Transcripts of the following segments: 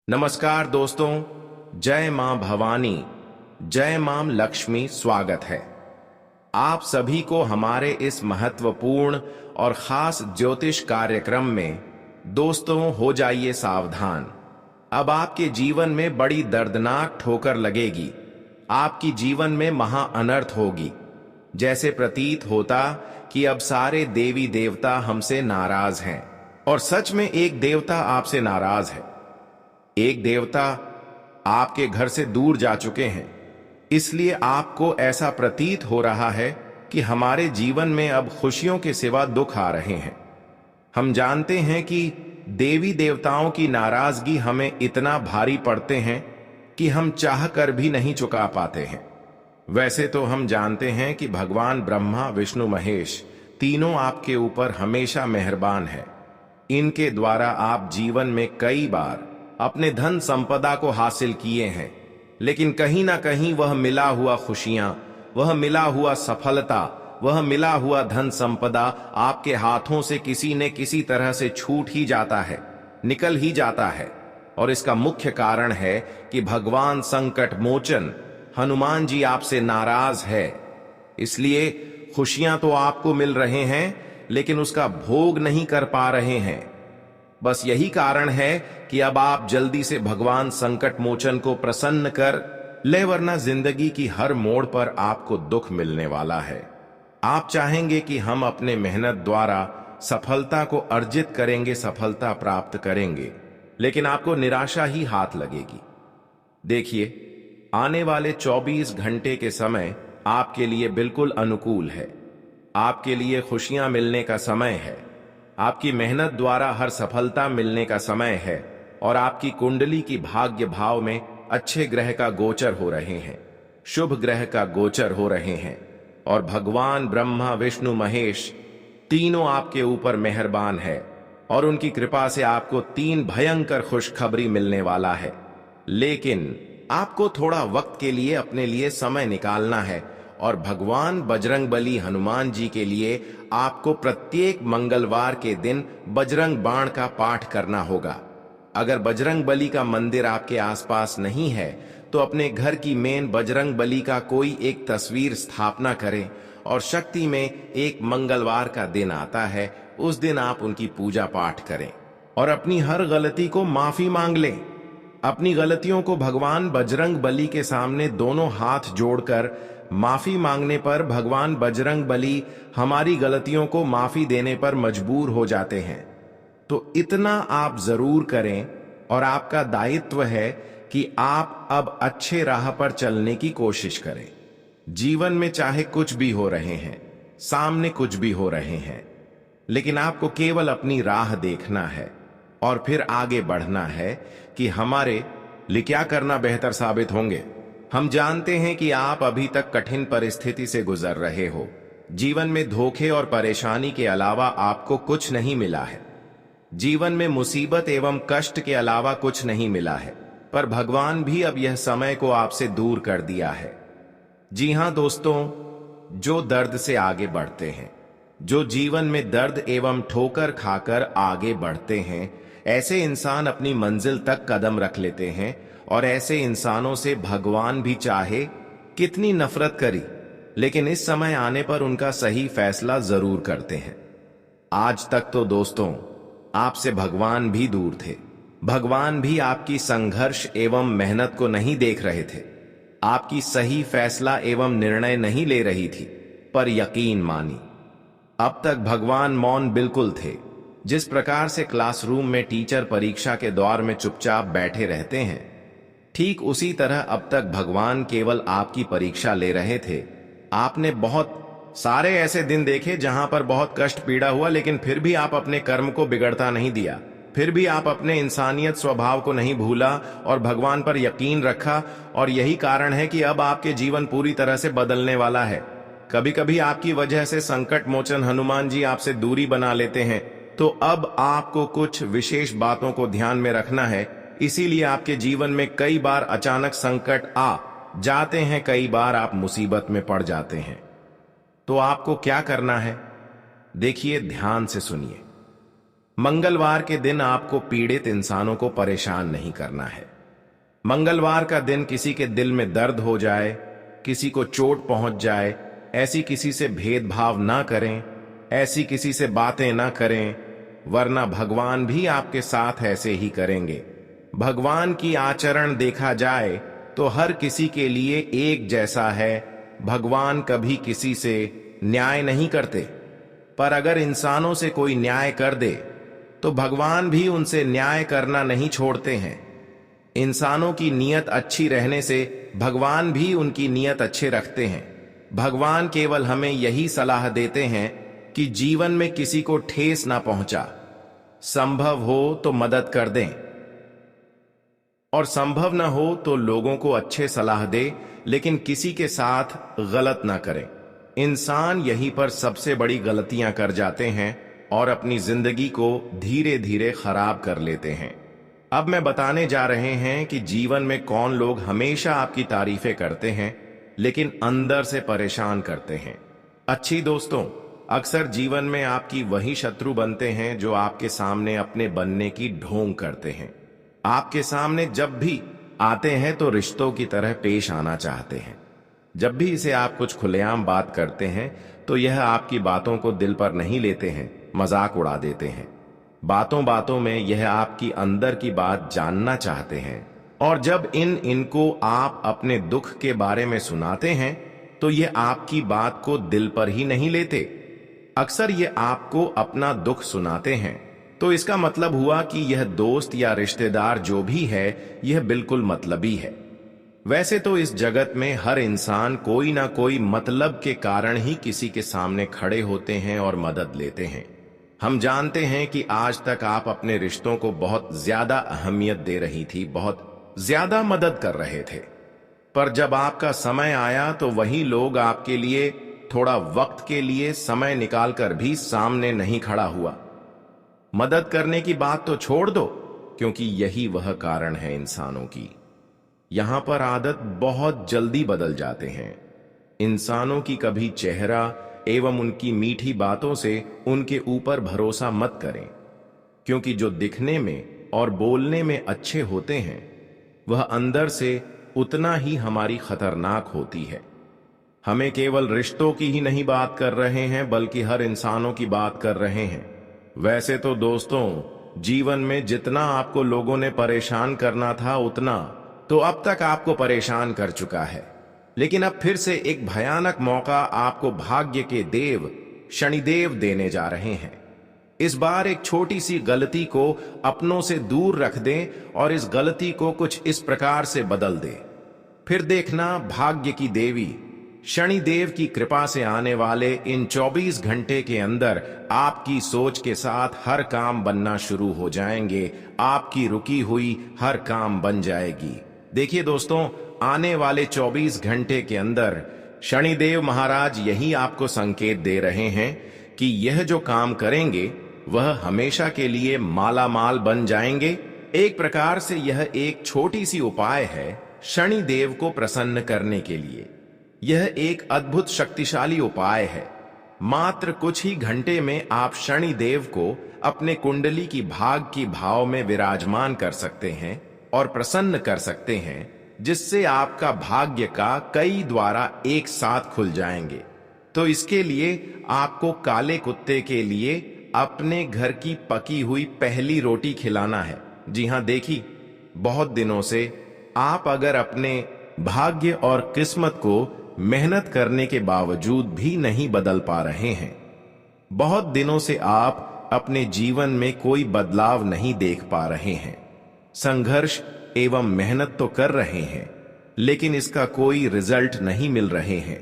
नमस्कार दोस्तों, जय मां भवानी, जय मां लक्ष्मी। स्वागत है आप सभी को हमारे इस महत्वपूर्ण और खास ज्योतिष कार्यक्रम में। दोस्तों, हो जाइए सावधान। अब आपके जीवन में बड़ी दर्दनाक ठोकर लगेगी। आपकी जीवन में महा अनर्थ होगी। जैसे प्रतीत होता कि अब सारे देवी देवता हमसे नाराज हैं। और सच में एक देवता आपसे नाराज है। एक देवता आपके घर से दूर जा चुके हैं। इसलिए आपको ऐसा प्रतीत हो रहा है कि हमारे जीवन में अब खुशियों के सिवा दुख आ रहे हैं। हम जानते हैं कि देवी देवताओं की नाराजगी हमें इतना भारी पड़ते हैं कि हम चाह कर भी नहीं चुका पाते हैं। वैसे तो हम जानते हैं कि भगवान ब्रह्मा, विष्णु, महेश तीनों आपके ऊपर हमेशा मेहरबान है। इनके द्वारा आप जीवन में कई बार अपने धन संपदा को हासिल किए हैं, लेकिन कहीं ना कहीं वह मिला हुआ खुशियां, वह मिला हुआ सफलता, वह मिला हुआ धन संपदा आपके हाथों से किसी न किसी तरह से छूट ही जाता है, निकल ही जाता है। और इसका मुख्य कारण है कि भगवान संकट मोचन हनुमान जी आपसे नाराज है। इसलिए खुशियां तो आपको मिल रहे हैं, लेकिन उसका भोग नहीं कर पा रहे हैं। बस यही कारण है कि अब आप जल्दी से भगवान संकट मोचन को प्रसन्न कर ले, वरना जिंदगी की हर मोड़ पर आपको दुख मिलने वाला है। आप चाहेंगे कि हम अपने मेहनत द्वारा सफलता को अर्जित करेंगे, सफलता प्राप्त करेंगे, लेकिन आपको निराशा ही हाथ लगेगी। देखिए, आने वाले 24 घंटे के समय आपके लिए बिल्कुल अनुकूल है। आपके लिए खुशियां मिलने का समय है। आपकी मेहनत द्वारा हर सफलता मिलने का समय है। और आपकी कुंडली की भाग्य भाव में अच्छे ग्रह का गोचर हो रहे हैं, शुभ ग्रह का गोचर हो रहे हैं। और भगवान ब्रह्मा, विष्णु, महेश तीनों आपके ऊपर मेहरबान है। और उनकी कृपा से आपको 3 भयंकर खुशखबरी मिलने वाला है। लेकिन आपको थोड़ा वक्त के लिए अपने लिए समय निकालना है। और भगवान बजरंगबली हनुमान जी के लिए आपको प्रत्येक मंगलवार के दिन बजरंग बाण का पाठ करना होगा। अगर बजरंगबली का मंदिर आपके आसपास नहीं है तो अपने घर की मेन बजरंगबली का कोई एक तस्वीर स्थापना करें। और शक्ति में एक मंगलवार का दिन आता है, उस दिन आप उनकी पूजा पाठ करें और अपनी हर गलती को माफी मांग लें। अपनी गलतियों को भगवान बजरंगबली के सामने दोनों हाथ जोड़कर माफी मांगने पर भगवान बजरंगबली हमारी गलतियों को माफी देने पर मजबूर हो जाते हैं। तो इतना आप जरूर करें। और आपका दायित्व है कि आप अब अच्छे राह पर चलने की कोशिश करें। जीवन में चाहे कुछ भी हो रहे हैं, सामने कुछ भी हो रहे हैं, लेकिन आपको केवल अपनी राह देखना है और फिर आगे बढ़ना है कि हमारे लिए क्या करना बेहतर साबित होंगे। हम जानते हैं कि आप अभी तक कठिन परिस्थिति से गुजर रहे हो। जीवन में धोखे और परेशानी के अलावा आपको कुछ नहीं मिला है। जीवन में मुसीबत एवं कष्ट के अलावा कुछ नहीं मिला है। पर भगवान भी अब यह समय को आपसे दूर कर दिया है। जी हां दोस्तों, जो दर्द से आगे बढ़ते हैं, जो जीवन में दर्द एवं ठोकर खाकर आगे बढ़ते हैं, ऐसे इंसान अपनी मंजिल तक कदम रख लेते हैं। और ऐसे इंसानों से भगवान भी चाहे कितनी नफरत करी, लेकिन इस समय आने पर उनका सही फैसला जरूर करते हैं। आज तक तो दोस्तों आपसे भगवान भी दूर थे। भगवान भी आपकी संघर्ष एवं मेहनत को नहीं देख रहे थे, आपकी सही फैसला एवं निर्णय नहीं ले रही थी। पर यकीन मानी, अब तक भगवान मौन बिल्कुल थे। जिस प्रकार से क्लासरूम में टीचर परीक्षा के दौर में चुपचाप बैठे रहते हैं, ठीक उसी तरह अब तक भगवान केवल आपकी परीक्षा ले रहे थे। आपने बहुत सारे ऐसे दिन देखे जहां पर बहुत कष्ट पीड़ा हुआ, लेकिन फिर भी आप अपने कर्म को बिगड़ता नहीं दिया। फिर भी आप अपने इंसानियत स्वभाव को नहीं भूला और भगवान पर यकीन रखा। और यही कारण है कि अब आपके जीवन पूरी तरह से बदलने वाला है। कभी कभी आपकी वजह से संकट मोचन हनुमान जी आपसे दूरी बना लेते हैं, तो अब आपको कुछ विशेष बातों को ध्यान में रखना है। इसीलिए आपके जीवन में कई बार अचानक संकट आ जाते हैं, कई बार आप मुसीबत में पड़ जाते हैं। तो आपको क्या करना है, देखिए, ध्यान से सुनिए। मंगलवार के दिन आपको पीड़ित इंसानों को परेशान नहीं करना है। मंगलवार का दिन किसी के दिल में दर्द हो जाए, किसी को चोट पहुंच जाए, ऐसी किसी से भेदभाव ना करें, ऐसी किसी से बातें ना करें, वरना भगवान भी आपके साथ ऐसे ही करेंगे। भगवान की आचरण देखा जाए तो हर किसी के लिए एक जैसा है। भगवान कभी किसी से न्याय नहीं करते, पर अगर इंसानों से कोई न्याय कर दे तो भगवान भी उनसे न्याय करना नहीं छोड़ते हैं। इंसानों की नीयत अच्छी रहने से भगवान भी उनकी नीयत अच्छे रखते हैं। भगवान केवल हमें यही सलाह देते हैं कि जीवन में किसी को ठेस ना पहुंचा, संभव हो तो मदद कर दें और संभव ना हो तो लोगों को अच्छे सलाह दे, लेकिन किसी के साथ गलत ना करें। इंसान यहीं पर सबसे बड़ी गलतियां कर जाते हैं और अपनी जिंदगी को धीरे धीरे खराब कर लेते हैं। अब मैं बताने जा रहे हैं कि जीवन में कौन लोग हमेशा आपकी तारीफें करते हैं लेकिन अंदर से परेशान करते हैं। अच्छी दोस्तों, अक्सर जीवन में आपकी वही शत्रु बनते हैं जो आपके सामने अपने बनने की ढोंग करते हैं। आपके सामने जब भी आते हैं तो रिश्तों की तरह पेश आना चाहते हैं। जब भी इसे आप कुछ खुलेआम बात करते हैं तो यह आपकी बातों को दिल पर नहीं लेते हैं, मजाक उड़ा देते हैं। बातों बातों में यह आपकी अंदर की बात जानना चाहते हैं और जब इनको आप अपने दुख के बारे में सुनाते हैं तो यह आपकी बात को दिल पर ही नहीं लेते। अक्सर ये आपको अपना दुख सुनाते हैं तो इसका मतलब हुआ कि यह दोस्त या रिश्तेदार जो भी है यह बिल्कुल मतलबी है। वैसे तो इस जगत में हर इंसान कोई ना कोई मतलब के कारण ही किसी के सामने खड़े होते हैं और मदद लेते हैं। हम जानते हैं कि आज तक आप अपने रिश्तों को बहुत ज्यादा अहमियत दे रही थी, बहुत ज्यादा मदद कर रहे थे, पर जब आपका समय आया तो वही लोग आपके लिए थोड़ा वक्त के लिए समय निकालकर भी सामने नहीं खड़ा हुआ। मदद करने की बात तो छोड़ दो, क्योंकि यही वह कारण है इंसानों की। यहां पर आदत बहुत जल्दी बदल जाते हैं। इंसानों की कभी चेहरा एवं उनकी मीठी बातों से उनके ऊपर भरोसा मत करें, क्योंकि जो दिखने में और बोलने में अच्छे होते हैं वह अंदर से उतना ही हमारी खतरनाक होती है। हमें केवल रिश्तों की ही नहीं बात कर रहे हैं बल्कि हर इंसानों की बात कर रहे हैं। वैसे तो दोस्तों, जीवन में जितना आपको लोगों ने परेशान करना था उतना तो अब तक आपको परेशान कर चुका है, लेकिन अब फिर से एक भयानक मौका आपको भाग्य के देव शनिदेव देने जा रहे हैं। इस बार एक छोटी सी गलती को अपनों से दूर रख दें और इस गलती को कुछ इस प्रकार से बदल दें। फिर देखना, भाग्य की देवी शनिदेव की कृपा से आने वाले इन 24 घंटे के अंदर आपकी सोच के साथ हर काम बनना शुरू हो जाएंगे। आपकी रुकी हुई हर काम बन जाएगी। देखिए दोस्तों, आने वाले 24 घंटे के अंदर शनिदेव महाराज यही आपको संकेत दे रहे हैं कि यह जो काम करेंगे वह हमेशा के लिए माला माल बन जाएंगे। एक प्रकार से यह एक छोटी सी उपाय है शनिदेव को प्रसन्न करने के लिए। यह एक अद्भुत शक्तिशाली उपाय है। मात्र कुछ ही घंटे में आप शनिदेव को अपने कुंडली की भाग की भाव में विराजमान कर सकते हैं और प्रसन्न कर सकते हैं, जिससे आपका भाग्य का कई द्वारा एक साथ खुल जाएंगे। तो इसके लिए आपको काले कुत्ते के लिए अपने घर की पकी हुई पहली रोटी खिलाना है। जी हां, देखिए, बहुत दिनों से आप अगर अपने भाग्य और किस्मत को मेहनत करने के बावजूद भी नहीं बदल पा रहे हैं, बहुत दिनों से आप अपने जीवन में कोई बदलाव नहीं देख पा रहे हैं, संघर्ष एवं मेहनत तो कर रहे हैं लेकिन इसका कोई रिजल्ट नहीं मिल रहे हैं,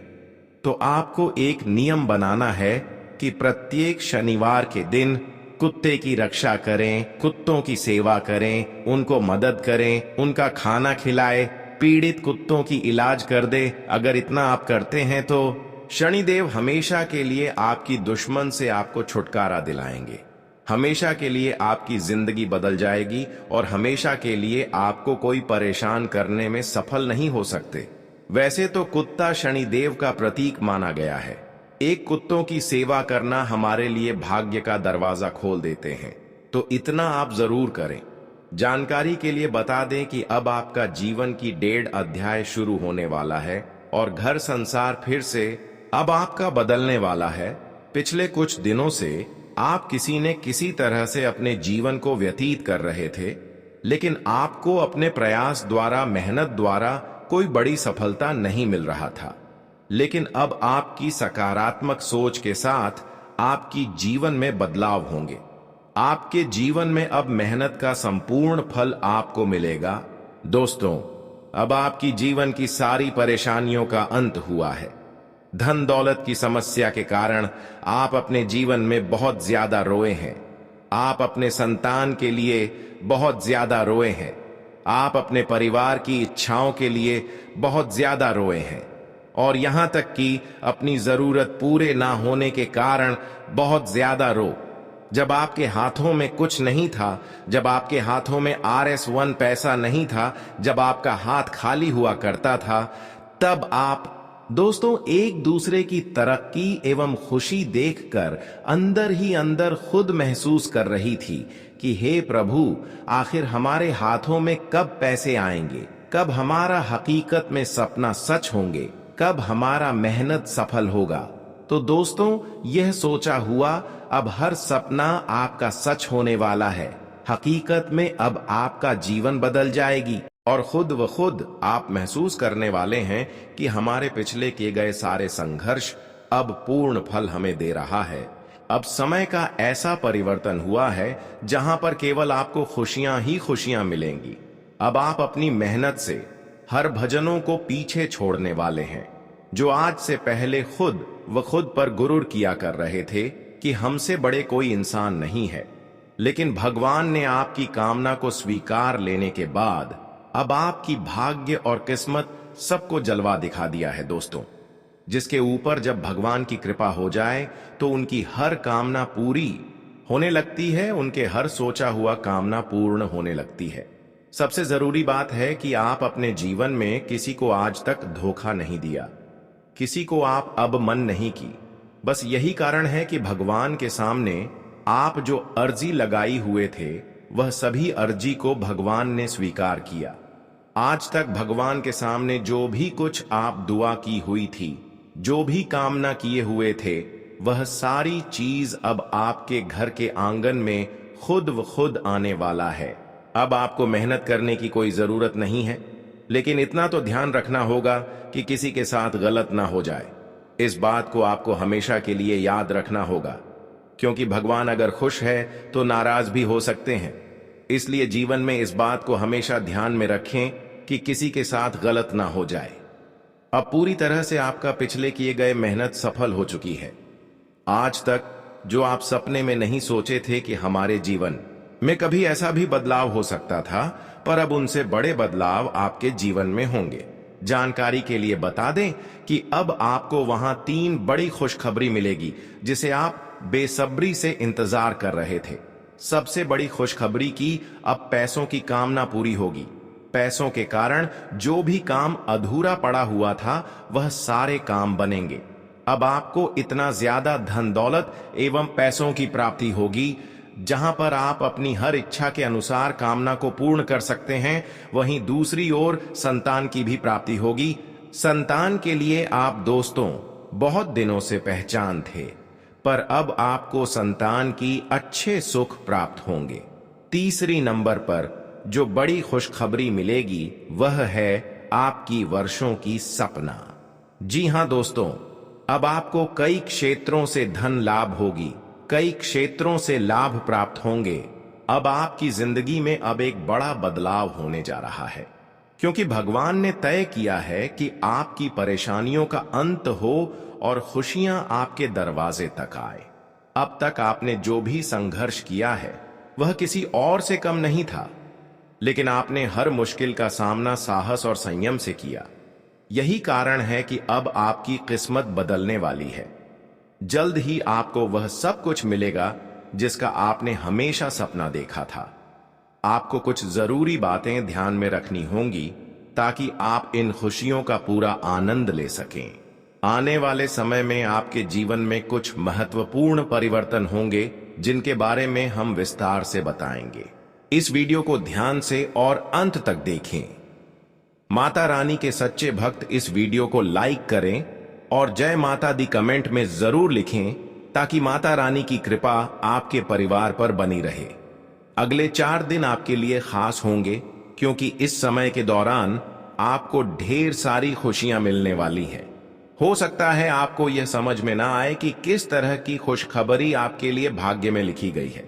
तो आपको एक नियम बनाना है कि प्रत्येक शनिवार के दिन कुत्ते की रक्षा करें, कुत्तों की सेवा करें, उनको मदद करें, उनका खाना खिलाएं, पीड़ित कुत्तों की इलाज कर दे। अगर इतना आप करते हैं तो शनिदेव हमेशा के लिए आपकी दुश्मन से आपको छुटकारा दिलाएंगे। हमेशा के लिए आपकी जिंदगी बदल जाएगी और हमेशा के लिए आपको कोई परेशान करने में सफल नहीं हो सकते। वैसे तो कुत्ता शनिदेव का प्रतीक माना गया है। एक कुत्तों की सेवा करना हमारे लिए भाग्य का दरवाजा खोल देते हैं। तो इतना आप जरूर करें। जानकारी के लिए बता दें कि अब आपका जीवन की 1.5 अध्याय शुरू होने वाला है और घर संसार फिर से अब आपका बदलने वाला है। पिछले कुछ दिनों से आप किसी न किसी तरह से अपने जीवन को व्यतीत कर रहे थे, लेकिन आपको अपने प्रयास द्वारा, मेहनत द्वारा कोई बड़ी सफलता नहीं मिल रहा था। लेकिन अब आपकी सकारात्मक सोच के साथ आपकी जीवन में बदलाव होंगे। आपके जीवन में अब मेहनत का संपूर्ण फल आपको मिलेगा। दोस्तों, अब आपकी जीवन की सारी परेशानियों का अंत हुआ है। धन दौलत की समस्या के कारण आप अपने जीवन में बहुत ज्यादा रोए हैं। आप अपने संतान के लिए बहुत ज्यादा रोए हैं। आप अपने परिवार की इच्छाओं के लिए बहुत ज्यादा रोए हैं और यहां तक कि अपनी जरूरत पूरे ना होने के कारण बहुत ज्यादा रो। जब आपके हाथों में कुछ नहीं था, जब आपके हाथों में RS1 पैसा नहीं था, जब आपका हाथ खाली हुआ करता था, तब आप दोस्तों एक दूसरे की तरक्की एवं खुशी देखकर अंदर ही अंदर खुद महसूस कर रही थी कि हे प्रभु, आखिर हमारे हाथों में कब पैसे आएंगे, कब हमारा हकीकत में सपना सच होंगे, कब हमारा मेहनत सफल होगा। तो दोस्तों, यह सोचा हुआ अब हर सपना आपका सच होने वाला है। हकीकत में अब आपका जीवन बदल जाएगी और खुद व खुद आप महसूस करने वाले हैं कि हमारे पिछले किए गए सारे संघर्ष अब पूर्ण फल हमें दे रहा है। अब समय का ऐसा परिवर्तन हुआ है जहां पर केवल आपको खुशियां ही खुशियां मिलेंगी। अब आप अपनी मेहनत से हर भजनों को पीछे छोड़ने वाले हैं, जो आज से पहले खुद व खुद पर गुरूर किया कर रहे थे कि हमसे बड़े कोई इंसान नहीं है। लेकिन भगवान ने आपकी कामना को स्वीकार लेने के बाद अब आपकी भाग्य और किस्मत सबको जलवा दिखा दिया है। दोस्तों, जिसके ऊपर जब भगवान की कृपा हो जाए तो उनकी हर कामना पूरी होने लगती है, उनके हर सोचा हुआ कामना पूर्ण होने लगती है। सबसे जरूरी बात है कि आप अपने जीवन में किसी को आज तक धोखा नहीं दिया, किसी को आप अब मन नहीं की। बस यही कारण है कि भगवान के सामने आप जो अर्जी लगाई हुए थे, वह सभी अर्जी को भगवान ने स्वीकार किया। आज तक भगवान के सामने जो भी कुछ आप दुआ की हुई थी, जो भी कामना किए हुए थे, वह सारी चीज अब आपके घर के आंगन में खुद व खुद आने वाला है। अब आपको मेहनत करने की कोई जरूरत नहीं है, लेकिन इतना तो ध्यान रखना होगा कि किसी के साथ गलत ना हो जाए। इस बात को आपको हमेशा के लिए याद रखना होगा, क्योंकि भगवान अगर खुश है तो नाराज भी हो सकते हैं। इसलिए जीवन में इस बात को हमेशा ध्यान में रखें कि किसी के साथ गलत ना हो जाए। अब पूरी तरह से आपका पिछले किए गए मेहनत सफल हो चुकी है। आज तक जो आप सपने में नहीं सोचे थे कि हमारे जीवन में कभी ऐसा भी बदलाव हो सकता था, पर अब उनसे बड़े बदलाव आपके जीवन में होंगे। जानकारी के लिए बता दें कि अब आपको वहां 3 बड़ी खुशखबरी मिलेगी, जिसे आप बेसब्री से इंतजार कर रहे थे। सबसे बड़ी खुशखबरी की अब पैसों की कामना पूरी होगी। पैसों के कारण जो भी काम अधूरा पड़ा हुआ था, वह सारे काम बनेंगे। अब आपको इतना ज्यादा धन दौलत एवं पैसों की प्राप्ति होगी, जहां पर आप अपनी हर इच्छा के अनुसार कामना को पूर्ण कर सकते हैं। वहीं दूसरी ओर संतान की भी प्राप्ति होगी। संतान के लिए आप दोस्तों बहुत दिनों से पहचान थे, पर अब आपको संतान की अच्छे सुख प्राप्त होंगे। तीसरी नंबर पर जो बड़ी खुशखबरी मिलेगी, वह है आपकी वर्षों की सपना। जी हां दोस्तों, अब आपको कई क्षेत्रों से धन लाभ होगी, कई क्षेत्रों से लाभ प्राप्त होंगे। अब आपकी जिंदगी में अब एक बड़ा बदलाव होने जा रहा है, क्योंकि भगवान ने तय किया है कि आपकी परेशानियों का अंत हो और खुशियां आपके दरवाजे तक आए। अब तक आपने जो भी संघर्ष किया है, वह किसी और से कम नहीं था, लेकिन आपने हर मुश्किल का सामना साहस और संयम से किया। यही कारण है कि अब आपकी किस्मत बदलने वाली है। जल्द ही आपको वह सब कुछ मिलेगा जिसका आपने हमेशा सपना देखा था। आपको कुछ जरूरी बातें ध्यान में रखनी होंगी ताकि आप इन खुशियों का पूरा आनंद ले सकें। आने वाले समय में आपके जीवन में कुछ महत्वपूर्ण परिवर्तन होंगे जिनके बारे में हम विस्तार से बताएंगे। इस वीडियो को ध्यान से और अंत तक देखें। माता रानी के सच्चे भक्त इस वीडियो को लाइक करें और जय माता दी कमेंट में जरूर लिखें, ताकि माता रानी की कृपा आपके परिवार पर बनी रहे। अगले 4 दिन आपके लिए खास होंगे, क्योंकि इस समय के दौरान आपको ढेर सारी खुशियां मिलने वाली है। हो सकता है आपको यह समझ में ना आए कि किस तरह की खुशखबरी आपके लिए भाग्य में लिखी गई है।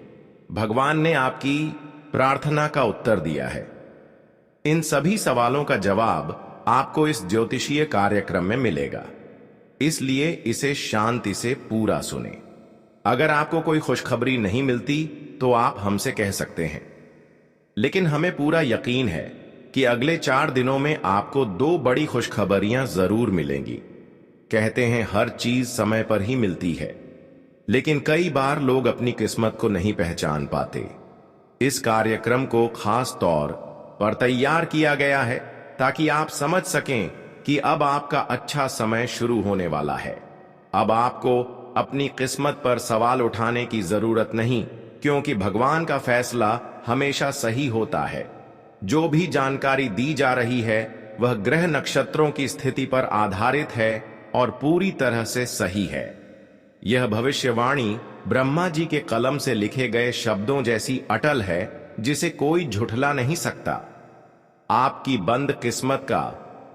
भगवान ने आपकी प्रार्थना का उत्तर दिया है। इन सभी सवालों का जवाब आपको इस ज्योतिषीय कार्यक्रम में मिलेगा, इसलिए इसे शांति से पूरा सुने। अगर आपको कोई खुशखबरी नहीं मिलती तो आप हमसे कह सकते हैं, लेकिन हमें पूरा यकीन है कि अगले 4 दिनों में आपको 2 बड़ी खुशखबरियां जरूर मिलेंगी। कहते हैं हर चीज समय पर ही मिलती है, लेकिन कई बार लोग अपनी किस्मत को नहीं पहचान पाते। इस कार्यक्रम को खास तौर पर तैयार किया गया है ताकि आप समझ सकें कि अब आपका अच्छा समय शुरू होने वाला है। अब आपको अपनी किस्मत पर सवाल उठाने की जरूरत नहीं, क्योंकि भगवान का फैसला हमेशा सही होता है। जो भी जानकारी दी जा रही है वह ग्रह नक्षत्रों की स्थिति पर आधारित है और पूरी तरह से सही है। यह भविष्यवाणी ब्रह्मा जी के कलम से लिखे गए शब्दों जैसी अटल है, जिसे कोई झुठला नहीं सकता। आपकी बंद किस्मत का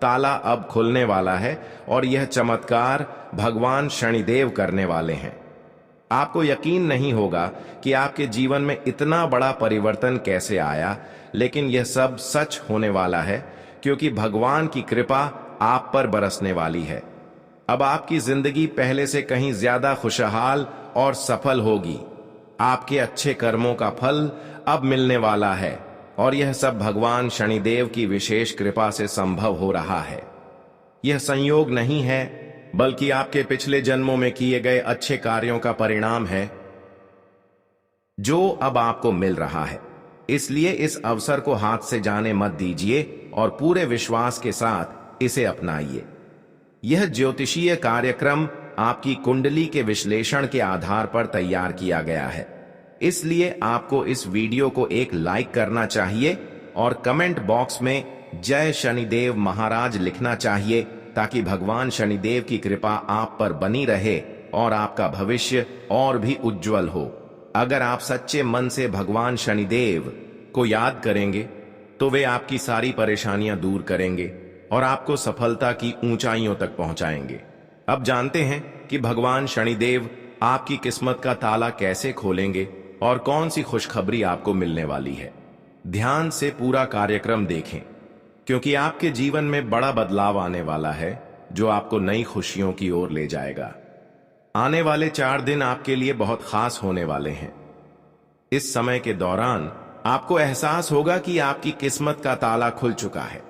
ताला अब खुलने वाला है और यह चमत्कार भगवान शनिदेव करने वाले हैं। आपको यकीन नहीं होगा कि आपके जीवन में इतना बड़ा परिवर्तन कैसे आया, लेकिन यह सब सच होने वाला है, क्योंकि भगवान की कृपा आप पर बरसने वाली है। अब आपकी जिंदगी पहले से कहीं ज्यादा खुशहाल और सफल होगी। आपके अच्छे कर्मों का फल अब मिलने वाला है और यह सब भगवान शनिदेव की विशेष कृपा से संभव हो रहा है। यह संयोग नहीं है, बल्कि आपके पिछले जन्मों में किए गए अच्छे कार्यों का परिणाम है, जो अब आपको मिल रहा है। इसलिए इस अवसर को हाथ से जाने मत दीजिए और पूरे विश्वास के साथ इसे अपनाइए। यह ज्योतिषीय कार्यक्रम आपकी कुंडली के विश्लेषण के आधार पर तैयार किया गया है, इसलिए आपको इस वीडियो को एक लाइक करना चाहिए और कमेंट बॉक्स में जय शनिदेव महाराज लिखना चाहिए, ताकि भगवान शनिदेव की कृपा आप पर बनी रहे और आपका भविष्य और भी उज्जवल हो। अगर आप सच्चे मन से भगवान शनिदेव को याद करेंगे तो वे आपकी सारी परेशानियां दूर करेंगे और आपको सफलता की ऊंचाइयों तक पहुंचाएंगे। अब जानते हैं कि भगवान शनिदेव आपकी किस्मत का ताला कैसे खोलेंगे और कौन सी खुशखबरी आपको मिलने वाली है। ध्यान से पूरा कार्यक्रम देखें, क्योंकि आपके जीवन में बड़ा बदलाव आने वाला है, जो आपको नई खुशियों की ओर ले जाएगा। आने वाले 4 दिन आपके लिए बहुत खास होने वाले हैं। इस समय के दौरान आपको एहसास होगा कि आपकी किस्मत का ताला खुल चुका है।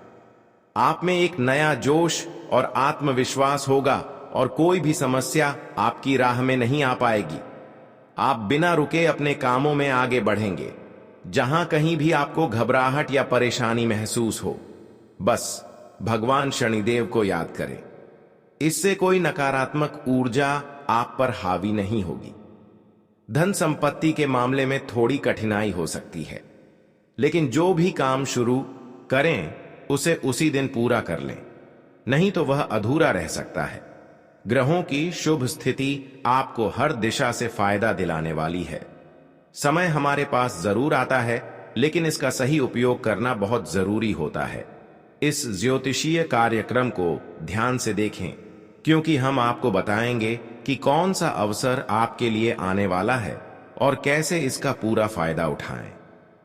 आप में एक नया जोश और आत्मविश्वास होगा और कोई भी समस्या आपकी राह में नहीं आ पाएगी। आप बिना रुके अपने कामों में आगे बढ़ेंगे। जहां कहीं भी आपको घबराहट या परेशानी महसूस हो, बस भगवान शनिदेव को याद करें। इससे कोई नकारात्मक ऊर्जा आप पर हावी नहीं होगी। धन संपत्ति के मामले में थोड़ी कठिनाई हो सकती है, लेकिन जो भी काम शुरू करें उसे उसी दिन पूरा कर लें, नहीं तो वह अधूरा रह सकता है। ग्रहों की शुभ स्थिति आपको हर दिशा से फायदा दिलाने वाली है। समय हमारे पास जरूर आता है, लेकिन इसका सही उपयोग करना बहुत जरूरी होता है। इस ज्योतिषीय कार्यक्रम को ध्यान से देखें, क्योंकि हम आपको बताएंगे कि कौन सा अवसर आपके लिए आने वाला है और कैसे इसका पूरा फायदा उठाएं।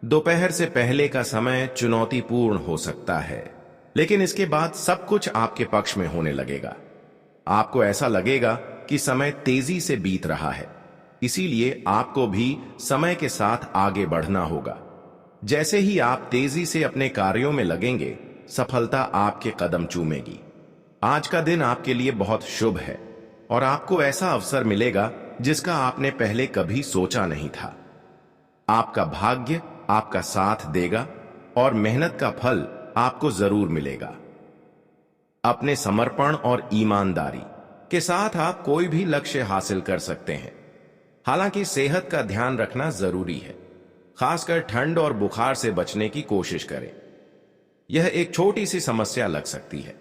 दोपहर से पहले का समय चुनौतीपूर्ण हो सकता है, लेकिन इसके बाद सब कुछ आपके पक्ष में होने लगेगा। आपको ऐसा लगेगा कि समय तेजी से बीत रहा है, इसीलिए आपको भी समय के साथ आगे बढ़ना होगा। जैसे ही आप तेजी से अपने कार्यों में लगेंगे, सफलता आपके कदम चूमेगी। आज का दिन आपके लिए बहुत शुभ है और आपको ऐसा अवसर मिलेगा जिसका आपने पहले कभी सोचा नहीं था। आपका भाग्य आपका साथ देगा और मेहनत का फल आपको जरूर मिलेगा। अपने समर्पण और ईमानदारी के साथ आप कोई भी लक्ष्य हासिल कर सकते हैं। हालांकि सेहत का ध्यान रखना जरूरी है, खासकर ठंड और बुखार से बचने की कोशिश करें। यह एक छोटी सी समस्या लग सकती है,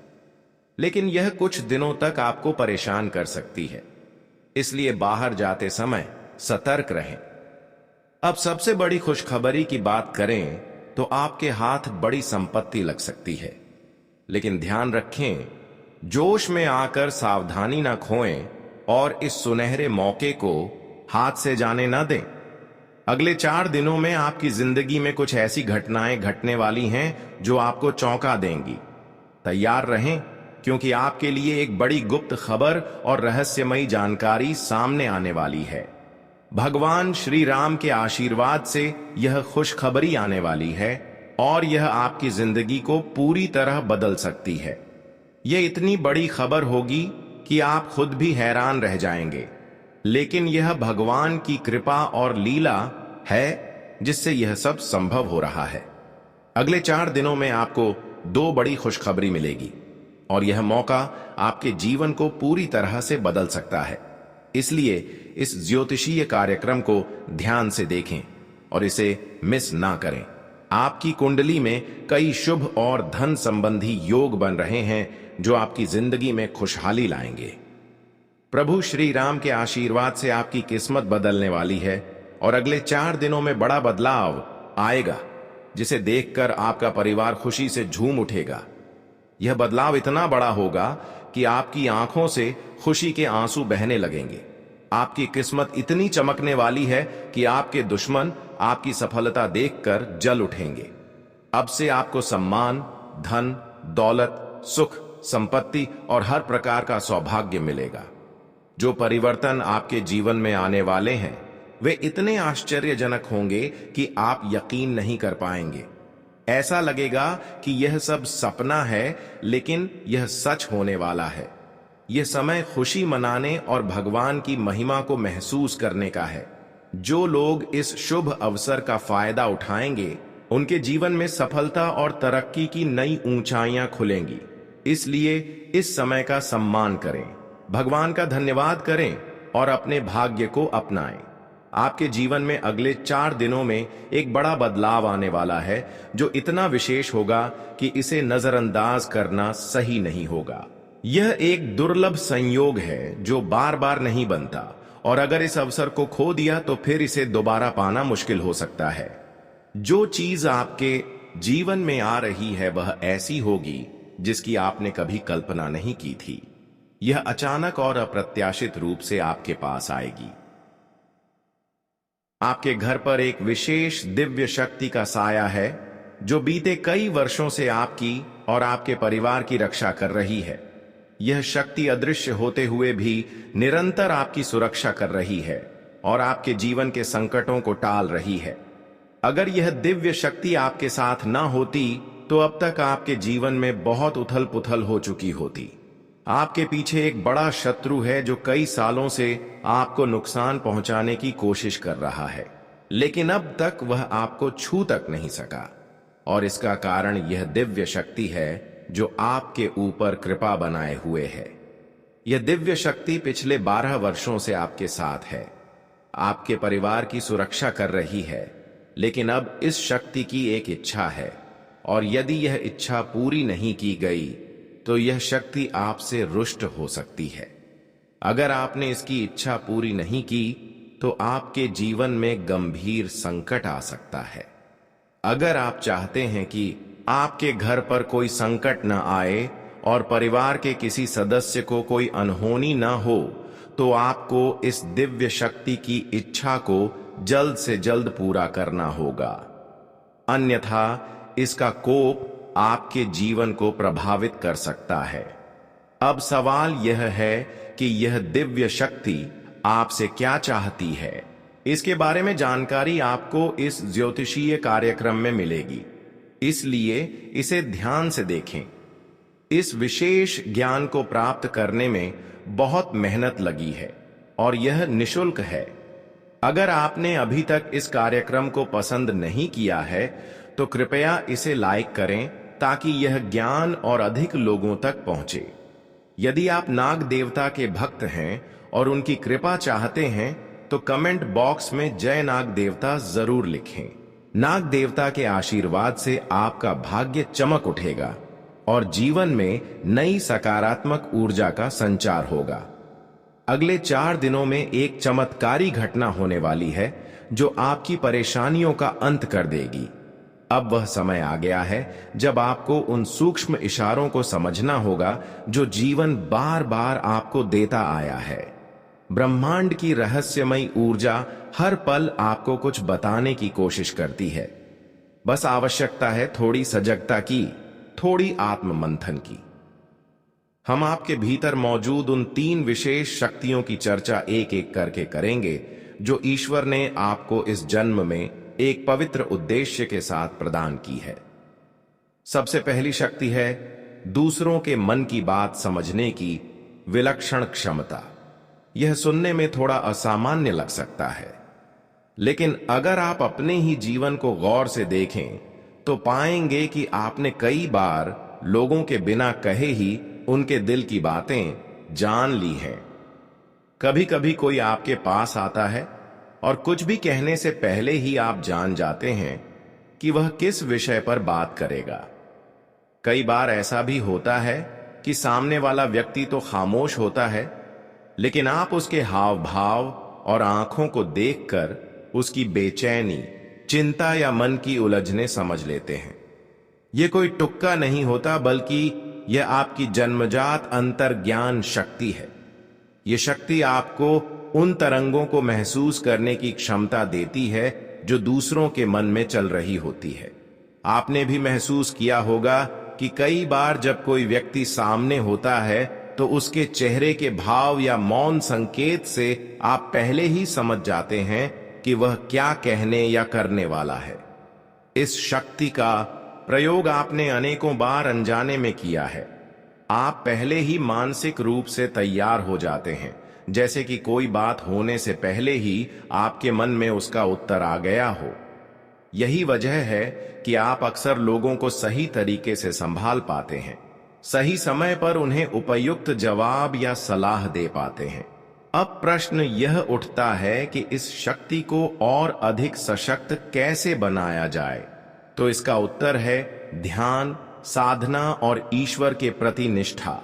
लेकिन यह कुछ दिनों तक आपको परेशान कर सकती है, इसलिए बाहर जाते समय सतर्क रहें। अब सबसे बड़ी खुशखबरी की बात करें तो आपके हाथ बड़ी संपत्ति लग सकती है, लेकिन ध्यान रखें, जोश में आकर सावधानी ना खोएं और इस सुनहरे मौके को हाथ से जाने ना दें। अगले 4 दिनों में आपकी जिंदगी में कुछ ऐसी घटनाएं घटने वाली हैं जो आपको चौंका देंगी। तैयार रहें, क्योंकि आपके लिए एक बड़ी गुप्त खबर और रहस्यमयी जानकारी सामने आने वाली है। भगवान श्री राम के आशीर्वाद से यह खुशखबरी आने वाली है और यह आपकी जिंदगी को पूरी तरह बदल सकती है। यह इतनी बड़ी खबर होगी कि आप खुद भी हैरान रह जाएंगे, लेकिन यह भगवान की कृपा और लीला है जिससे यह सब संभव हो रहा है। अगले 4 दिनों में आपको 2 बड़ी खुशखबरी मिलेगी और यह मौका आपके जीवन को पूरी तरह से बदल सकता है। इसलिए इस ज्योतिषीय कार्यक्रम को ध्यान से देखें और इसे मिस ना करें। आपकी कुंडली में कई शुभ और धन संबंधी योग बन रहे हैं जो आपकी जिंदगी में खुशहाली लाएंगे। प्रभु श्री राम के आशीर्वाद से आपकी किस्मत बदलने वाली है और अगले 4 दिनों में बड़ा बदलाव आएगा, जिसे देखकर आपका परिवार खुशी से झूम उठेगा। यह बदलाव इतना बड़ा होगा कि आपकी आंखों से खुशी के आंसू बहने लगेंगे। आपकी किस्मत इतनी चमकने वाली है कि आपके दुश्मन आपकी सफलता देखकर जल उठेंगे। अब से आपको सम्मान, धन, दौलत, सुख, संपत्ति और हर प्रकार का सौभाग्य मिलेगा। जो परिवर्तन आपके जीवन में आने वाले हैं वे इतने आश्चर्यजनक होंगे कि आप यकीन नहीं कर पाएंगे। ऐसा लगेगा कि यह सब सपना है, लेकिन यह सच होने वाला है। यह समय खुशी मनाने और भगवान की महिमा को महसूस करने का है। जो लोग इस शुभ अवसर का फायदा उठाएंगे उनके जीवन में सफलता और तरक्की की नई ऊंचाइयां खुलेंगी। इसलिए इस समय का सम्मान करें, भगवान का धन्यवाद करें और अपने भाग्य को अपनाएं। आपके जीवन में अगले 4 दिनों में एक बड़ा बदलाव आने वाला है जो इतना विशेष होगा कि इसे नजरअंदाज करना सही नहीं होगा। यह एक दुर्लभ संयोग है जो बार बार नहीं बनता, और अगर इस अवसर को खो दिया तो फिर इसे दोबारा पाना मुश्किल हो सकता है। जो चीज आपके जीवन में आ रही है वह ऐसी होगी जिसकी आपने कभी कल्पना नहीं की थी। यह अचानक और अप्रत्याशित रूप से आपके पास आएगी। आपके घर पर एक विशेष दिव्य शक्ति का साया है जो बीते कई वर्षों से आपकी और आपके परिवार की रक्षा कर रही है। यह शक्ति अदृश्य होते हुए भी निरंतर आपकी सुरक्षा कर रही है और आपके जीवन के संकटों को टाल रही है। अगर यह दिव्य शक्ति आपके साथ न होती तो अब तक आपके जीवन में बहुत उथल पुथल हो चुकी होती। आपके पीछे एक बड़ा शत्रु है जो कई सालों से आपको नुकसान पहुंचाने की कोशिश कर रहा है, लेकिन अब तक वह आपको छू तक नहीं सका, और इसका कारण यह दिव्य शक्ति है जो आपके ऊपर कृपा बनाए हुए है। यह दिव्य शक्ति पिछले 12 वर्षों से आपके साथ है, आपके परिवार की सुरक्षा कर रही है, लेकिन अब इस शक्ति की एक इच्छा है, और यदि यह इच्छा पूरी नहीं की गई तो यह शक्ति आपसे रुष्ट हो सकती है। अगर आपने इसकी इच्छा पूरी नहीं की तो आपके जीवन में गंभीर संकट आ सकता है। अगर आप चाहते हैं कि आपके घर पर कोई संकट न आए और परिवार के किसी सदस्य को कोई अनहोनी न हो, तो आपको इस दिव्य शक्ति की इच्छा को जल्द से जल्द पूरा करना होगा, अन्यथा इसका कोप आपके जीवन को प्रभावित कर सकता है। अब सवाल यह है कि यह दिव्य शक्ति आपसे क्या चाहती है। इसके बारे में जानकारी आपको इस ज्योतिषीय कार्यक्रम में मिलेगी, इसलिए इसे ध्यान से देखें। इस विशेष ज्ञान को प्राप्त करने में बहुत मेहनत लगी है और यह निशुल्क है। अगर आपने अभी तक इस कार्यक्रम को पसंद नहीं किया है तो कृपया इसे लाइक करें ताकि यह ज्ञान और अधिक लोगों तक पहुंचे। यदि आप नाग देवता के भक्त हैं और उनकी कृपा चाहते हैं तो तो कमेंट बॉक्स में जय नाग देवता जरूर लिखें। नाग देवता के आशीर्वाद से आपका भाग्य चमक उठेगा और जीवन में नई सकारात्मक ऊर्जा का संचार होगा। अगले 4 दिनों में एक चमत्कारी घटना होने वाली है जो आपकी परेशानियों का अंत कर देगी। अब वह समय आ गया है जब आपको उन सूक्ष्म इशारों को समझना होगा जो जीवन बार बार आपको देता आया है। ब्रह्मांड की रहस्यमयी ऊर्जा हर पल आपको कुछ बताने की कोशिश करती है। बस आवश्यकता है थोड़ी सजगता की, थोड़ी आत्म मंथन की। हम आपके भीतर मौजूद उन 3 विशेष शक्तियों की चर्चा एक एक करके करेंगे जो ईश्वर ने आपको इस जन्म में एक पवित्र उद्देश्य के साथ प्रदान की है। सबसे पहली शक्ति है दूसरों के मन की बात समझने की विलक्षण क्षमता। यह सुनने में थोड़ा असामान्य लग सकता है, लेकिन अगर आप अपने ही जीवन को गौर से देखें तो पाएंगे कि आपने कई बार लोगों के बिना कहे ही उनके दिल की बातें जान ली हैं। कभी कभी कोई आपके पास आता है और कुछ भी कहने से पहले ही आप जान जाते हैं कि वह किस विषय पर बात करेगा। कई बार ऐसा भी होता है कि सामने वाला व्यक्ति तो खामोश होता है, लेकिन आप उसके हाव भाव और आंखों को देखकर उसकी बेचैनी, चिंता या मन की उलझने समझ लेते हैं। यह कोई तुक्का नहीं होता, बल्कि यह आपकी जन्मजात अंतर्ज्ञान शक्ति है। यह शक्ति आपको उन तरंगों को महसूस करने की क्षमता देती है जो दूसरों के मन में चल रही होती है। आपने भी महसूस किया होगा कि कई बार जब कोई व्यक्ति सामने होता है तो उसके चेहरे के भाव या मौन संकेत से आप पहले ही समझ जाते हैं कि वह क्या कहने या करने वाला है। इस शक्ति का प्रयोग आपने अनेकों बार अनजाने में किया है। आप पहले ही मानसिक रूप से तैयार हो जाते हैं, जैसे कि कोई बात होने से पहले ही आपके मन में उसका उत्तर आ गया हो। यही वजह है कि आप अक्सर लोगों को सही तरीके से संभाल पाते हैं, सही समय पर उन्हें उपयुक्त जवाब या सलाह दे पाते हैं। अब प्रश्न यह उठता है कि इस शक्ति को और अधिक सशक्त कैसे बनाया जाए? तो इसका उत्तर है ध्यान, साधना और ईश्वर के प्रति निष्ठा।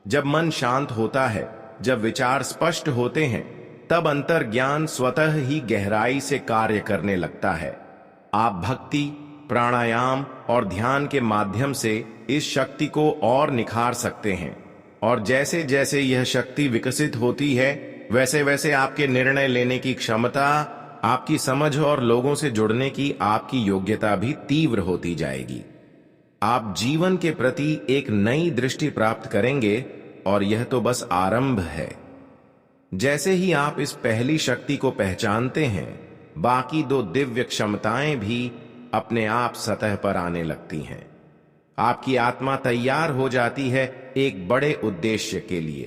जब मन शांत होता है, जब विचार स्पष्ट होते हैं, तब अंतर्ज्ञान स्वतः ही गहराई से कार्य करने लगता है। आप भक्ति, प्राणायाम और ध्यान के माध्यम से इस शक्ति को और निखार सकते हैं, और जैसे जैसे यह शक्ति विकसित होती है, वैसे वैसे आपके निर्णय लेने की क्षमता, आपकी समझ और लोगों से जुड़ने की आपकी योग्यता भी तीव्र होती जाएगी। आप जीवन के प्रति एक नई दृष्टि प्राप्त करेंगे, और यह तो बस आरंभ है। जैसे ही आप इस पहली शक्ति को पहचानते हैं, बाकी 2 दिव्य क्षमताएं भी अपने आप सतह पर आने लगती हैं। आपकी आत्मा तैयार हो जाती है एक बड़े उद्देश्य के लिए,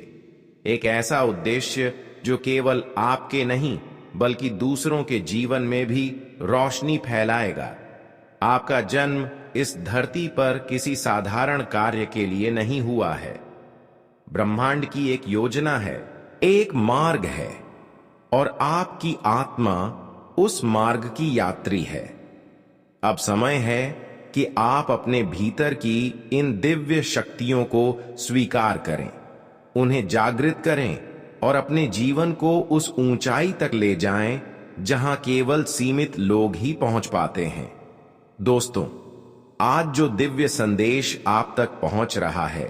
एक ऐसा उद्देश्य जो केवल आपके नहीं बल्कि दूसरों के जीवन में भी रोशनी फैलाएगा। आपका जन्म इस धरती पर किसी साधारण कार्य के लिए नहीं हुआ है। ब्रह्मांड की एक योजना है, एक मार्ग है, और आपकी आत्मा उस मार्ग की यात्री है। अब समय है कि आप अपने भीतर की इन दिव्य शक्तियों को स्वीकार करें, उन्हें जागृत करें और अपने जीवन को उस ऊंचाई तक ले जाएं जहां केवल सीमित लोग ही पहुंच पाते हैं। दोस्तों, आज जो दिव्य संदेश आप तक पहुंच रहा है